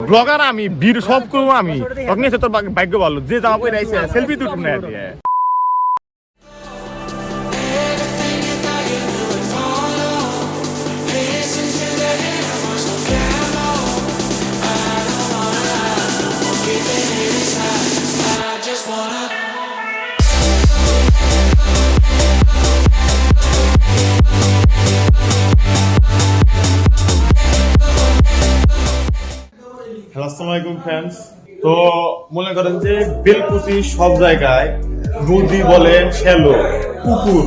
Blogger আমি, বীর সব করবো আমি। তখন এসে তোর ভাগ্য ভালো, যে জামা পরে আইছে সেলফি তুলব না দিয়ে। আসসালামু আলাইকুম ফ্রেন্ডস। তো মনে করেন যে বেলকুচি সব জায়গায় নদী বলেন, শ্যালো, পুকুর,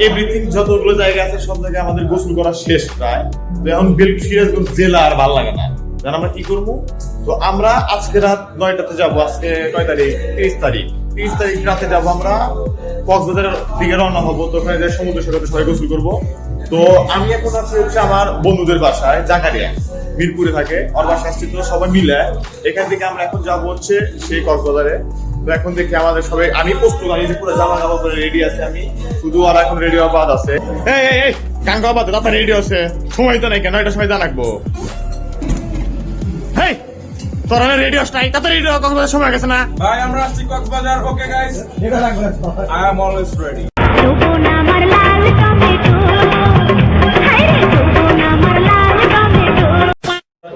এভরিথিং যতগুলো জায়গা আছে সব জায়গায় আমাদের গোসল করা শেষ প্রায়। তো এখন বেলকুচি জেলা আর ভালো লাগে না, জান আমরা কি করবো। তো আমরা আজকে রাত 9টাতে যাবো। আজকে কয় তারিখ? 30 তারিখ রাতে যাবো আমরা কক্সবাজারের দিকে রওনা হবো। তো ওখানে যাই সমুদ্র সৈকতে সবাই গোসল করবো। তো আমি এখন আছি হচ্ছে আমার বন্ধুদের বাসায়, জাকারিয়া মিরপুরে থাকে, ওর বাসা আসছি। তো সবাই মিলে এখান থেকে আমরা এখন যাবো হচ্ছে সেই কক্সবাজারে। তো এখন দেখি আমাদের সবাই, আমি প্রস্তুত, আমি যে পুরো জামা কাপড় করে রেডি আছে আমি, শুধু আর এখন রেডি হওয়া বাদ আছে। এই গাঙ্গা বাদ দাদা রেডি আছে, সময় তো নাই কেন, এটা সময় জানাকবো। হেই তোরা রেডি হস নাই, তাতে রেডি হওয়া কক্সবাজার সময় গেছে না ভাই। আমরা আসছি Cox's Bazar. Okay guys, I am always ready.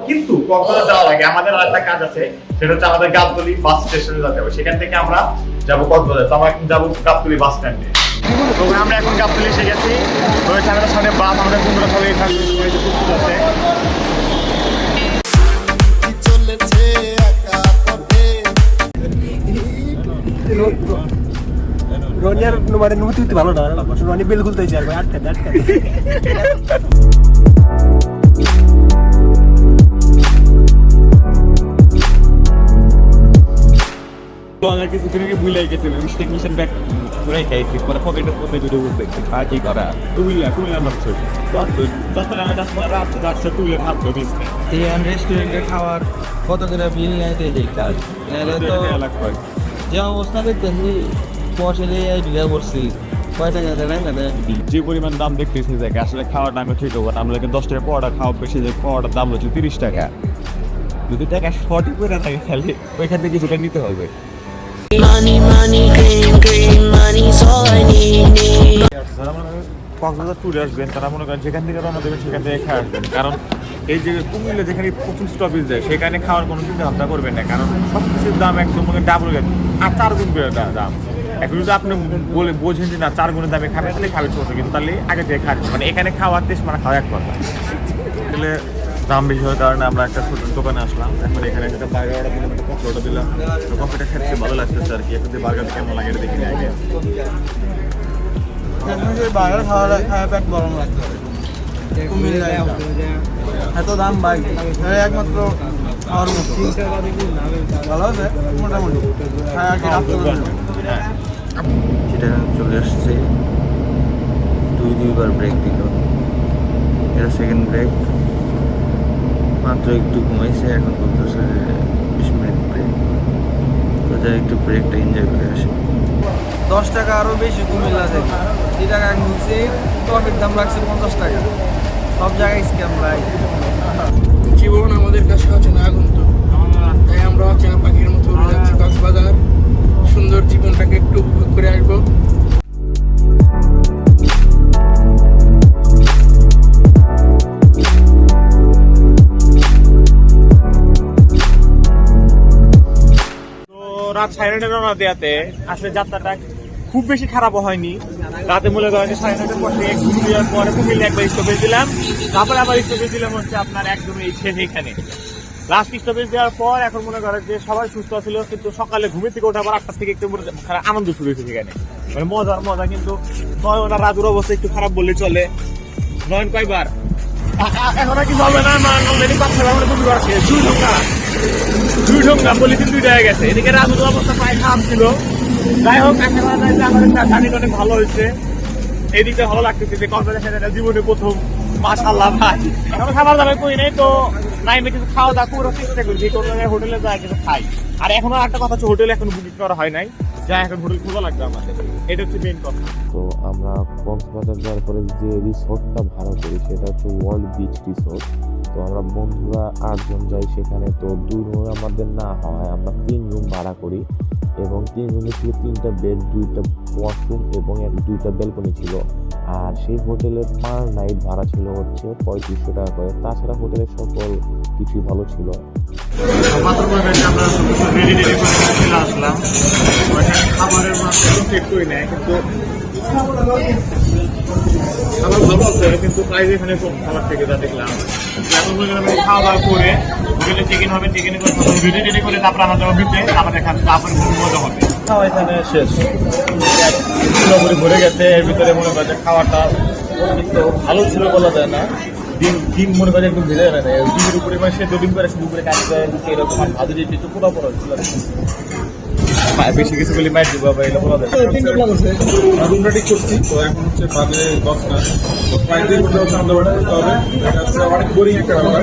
কিন্তু কক্সবাজার যাওয়ার আগে আমাদের আর একটা কাজ আছে, সেটা হচ্ছে আমাদের গাবতলী বাস স্টেশনে যেতে হবে। সেখান থেকে আমরা যাবো কক্সবাজার। তো আমরা এখন যাবো গাবতলী বাস স্ট্যান্ডে। তো আমরা এখন গাবতলী এসে গেছি। তো এখানে সামনে বাস, আমাদের বন্ধুরা সবাই এখানে প্রস্তুত আছে। রনিয়ার মানে নুতি ভালো না, রনি বেল খুলতে যাবে আটকাতে। কিছু ভুলে গেছিলাম, টেকনিশিয়ান ব্যাগ পুরাই খাইছি, পরে পকেটের মধ্যে দুটো উঠবে কি করা কুমিল্লা মারছে। তুলে ভাবতো রেস্টুরেন্টে খাওয়ার কত করে বিল নেয় কাজ যে অবস্থা দেখতেছি পয়সালে বিঘা করছি কয় টাকা দেয় না। যে পরিমাণ দাম দেখতেছি দেখে আসলে খাওয়ার দামে ঠিক হবে না। আমরা 10 টাকা পরোটা খাওয়া বেশি, যে পরোটার দাম হচ্ছে 30 টাকা। যদি টাকা শর্টই করে থাকে তাহলে ওইখান থেকে কিছুটা নিতে হবে। কক্সবাজার ট্যুরে আসবেন তারা মনে করেন যেখান থেকে রওনা দেবেন সেখান থেকে খেয়ে আসবেন। কারণ এই যে কুমিল্লা যেখানে প্রথম স্টপেজ দেয় সেখানে খাওয়ার কোনো চিন্তা ভাবনা করবেন না, কারণ সব কিছুর দাম একদম মনে ডাবল আর 4 গুণ করে দাম। এখন যদি আপনি বলে বোঝেন যে না 4 গুণের দামে খাবেন তাহলে খাবে ছোটো, কিন্তু তাহলে আগে থেকে খাবেন। মানে এখানে খাওয়ার টেস্ট মানে খাওয়া এক কথা। তাহলে দাম বেশি হওয়ার কারণে আমরা একটা ছোট দোকানে আসলাম। এখন এখানে একটা বাইরে অর্ডার দিলাম, একটা কফি অর্ডার দিলাম। কফিটা খেতে ভালো লাগতেছে আর কি। এখন যে বার্গারটা কেমন লাগে এটা দেখি আগে। বাইরে খাওয়া পেট গরম লাগছে। এত দাম ভাই, একমাত্র খাওয়ার মতো ভালো আছে মোটামুটি। সেটা চলে আসছে, দুইবার ব্রেক দিল। এটা সেকেন্ড ব্রেক, মাত্র একটু ঘুমাইছে, এখন বলতেছে 20 মিনিট ব্রেক। তো যাই একটু ব্রেকটা এনজয় করে আসি। 10 টাকা আরও বেশি কুমিল্লা থেকে 3 টাকা ঘুরছি, টপের দাম রাখছে 50 টাকা। সব জায়গায় স্ক্যাম ভাই। জীবন আমাদের কাছে হচ্ছে না আগন্তুক, তাই আমরা অচেনা পাখির মতো উড়ে যাচ্ছি কক্সবাজার। সুন্দর জীবনটাকে একটু উপভোগ করে আসবো। রাত 9:30 রওনা দেওয়াতে আসলে যাত্রাটা খুব বেশি খারাপও হয়নি। রাতে মনে করেন 9:30 পর থেকে ঘুরে দেওয়ার পরে কুমিল্লা একবার স্টপেজ দিলাম, তারপরে আবার স্টপেজ দিলাম হচ্ছে আপনার একদম এই এখানে লাস্ট স্টপেজ দেওয়ার পর। এখন মনে করেন যে সবাই সুস্থ ছিল, কিন্তু সকালে ঘুমের থেকে ওঠা আবার 8টার থেকে একটু আনন্দ শুরু হয়েছে সেখানে, মানে মজা। কিন্তু নয়ন আর রাজুর অবস্থা একটু খারাপ বললে চলে। নয়ন কয়বার এখন আর কিছু হবে না, দুই ঢোঙ্গা পলিথিন 2টা হয়ে গেছে। এদিকে রাজুর অবস্থা প্রায় খারাপ ছিল। যাই হোক, আশা করা যায় যে আমাদের জার্নিটা অনেক ভালো হয়েছে। এদিকে ভালো লাগতেছে যে কক্সবাজার জীবনে প্রথম। মাশাআল্লাহ ভাই, এখন খাবার দাবার করি নাই, তো নাইমে কিছু খাওয়া দাওয়া করার চেষ্টা করি, যে কোনো হোটেলে যায় কিছু খাই। আর এখন আর একটা কথা হচ্ছে, হোটেলে এখন বুকিং করা হয় নাই, যা এখন হোটেল খোঁজা লাগবে আমাদের, এটা হচ্ছে মেইন কথা। তো আমরা কক্সবাজার যাওয়ার পরে যে রিসোর্টটা ভাড়া করি সেটা হচ্ছে ওয়ার্ল্ড বিচ রিসোর্ট। তো আমরা বন্ধুরা 8 জন যাই সেখানে। তো 2 রুম আমাদের না হয়, আমরা 3 রুম ভাড়া করি এবং 3 রুমে ছিল 3টা বেড, 2টা ওয়াশরুম এবং 2টা ব্যালকনি ছিল। আর সেই হোটেলের পার নাইট ভাড়া ছিল হচ্ছে 3500 টাকা করে। তাছাড়া হোটেলের সকল কিছুই ভালো ছিল। আসলাম খাবারের মাত্রা চেক করি নাই, কিন্তু খাবার ভালো আছে, কিন্তু প্রাইস এখানে কম খাবার থেকে যা দেখলাম। এখন আমি খাওয়া দাওয়া করে হোটেলে চিকেন হবে, চিকেন করে ভিডিও রেডি করে তারপর আমরা যাবো বিচে, তারপর দেখা তারপরে মজা হবে। খাওয়া এখানে শেষ, পুরোপুরি ভরে গেছে। এর ভিতরে মনে করেন খাওয়াটা তো ভালো ছিল বলা যায় না। ডিম মনে করে একদম ভেজে যাবে না, ডিমের উপরে মানে সে ডিম করে শুরু করে কাজ করে এরকম আর ভাজি দিয়ে একটু পুরো পুরো ছিল। বেশি কিছু বলি মাইট দিব বা এটা বলা যায়। রুমটা ঠিক করছি, তো এখন হচ্ছে বাজে 10টা, তো প্রায় 2 ঘন্টা হচ্ছে আমাদের ওয়েট করতে হবে। এটা হচ্ছে অনেক বোরিং একটা ব্যাপার।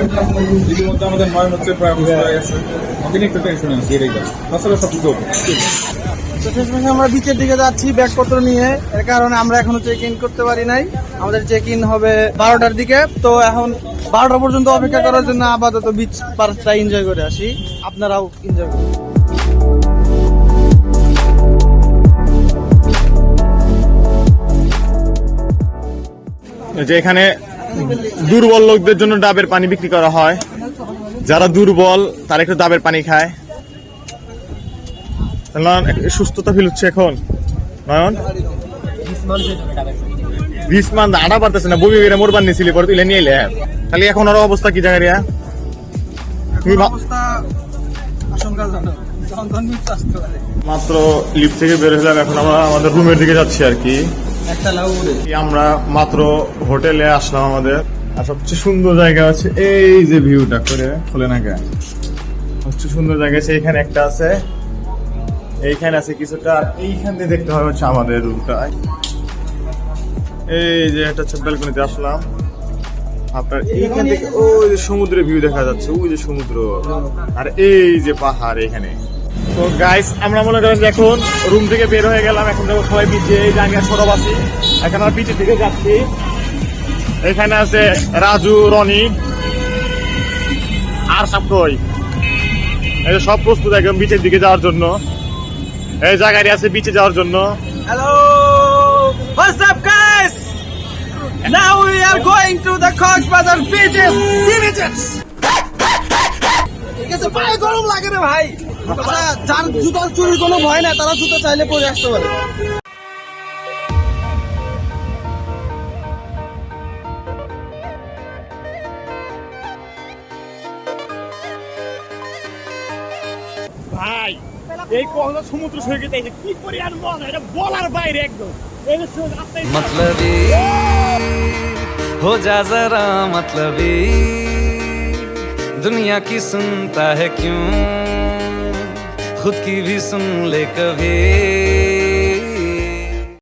ইতিমধ্যে আমাদের 9 হচ্ছে প্রায় হয়ে গেছে, আমাকে একটু টেনশন আছে এটাই কাজ, তাছাড়া সব কিছু ওকে। তো শেষমেশে আমরা বিচের দিকে যাচ্ছি ব্যাগপত্র নিয়ে, এর কারণে আমরা এখনো চেক ইন করতে পারি নাই। আমাদের চেক ইন হবে 12টার দিকে। তো এখন 12টা পর্যন্ত অপেক্ষা করার জন্য আপাতত বিচ পার্কটা এনজয় করে আসি, আপনারাও এনজয় করুন। যে এখানে দুর্বল লোকদের জন্য ডাবের পানি বিক্রি করা হয়। যারা দুর্বল তারা একটু ডাবের পানি খায়। সুস্থতা ফিল হচ্ছে এখন নয়ন। 20 মান আটা পারতেছে না, বমি বেড়ে মোরবার নিয়েছিলি পরে তুলে নিয়ে এলে। তাহলে এখন ওর অবস্থা কি জায়গা রিয়া? তুমি অবস্থা আশঙ্কাজনক, মাত্র লিফট থেকে বের হলাম, এখন আমরা আমাদের রুমের দিকে যাচ্ছি আর কি। একটা লাউ আমরা মাত্র হোটেলে আসলাম আমাদের। আর সবচেয়ে সুন্দর জায়গা আছে এই যে ভিউটা করে খোলে না গায়ে, সবচেয়ে সুন্দর জায়গা আছে। এখানে একটা আছে, এইখানে আছে কিছুটা, আর এইখান দিয়ে দেখতে হবে হচ্ছে আমাদের রুমটা। এই যে একটা হচ্ছে ব্যালকনিতে আসলাম। আপনার এইখান থেকে ওই যে সমুদ্রের ভিউ দেখা যাচ্ছে, ওই যে সমুদ্র আর এই যে পাহাড় এখানে। তো গাইস আমরা মনে করেন যে এখন রুম থেকে বের হয়ে গেলাম, এখন দেখো সবাই বিচে, এই যে আমি সরব আছি, এখন আমরা বিচের দিকে যাচ্ছি। এখানে আছে রাজু, রনি আর সাপকই, এই যে সব প্রস্তুত একদম বিচের দিকে যাওয়ার জন্য। এই জায়গায় আছে বিচে যাওয়ার জন্য। Hello! What's up, guys? Now we are going to the Coxbazar beaches. Sea beaches. ঠিক আছে, পায়ে গরম লাগে রে ভাই। আচ্ছা, যার জুতো চুরির কোনো ভয় না, তারা জুতো চাইলে পরে আসতে পারে। ভাই এই কক্সবাজার সমুদ্র সৈকতে এসে কি পরিমাণ মজা, এটা বলার বাইরে একদম। এই যে मतलबी हो जा जरा मतलबी, दुनिया की सुनता है क्यों, खुद की भी सुन ले कभी।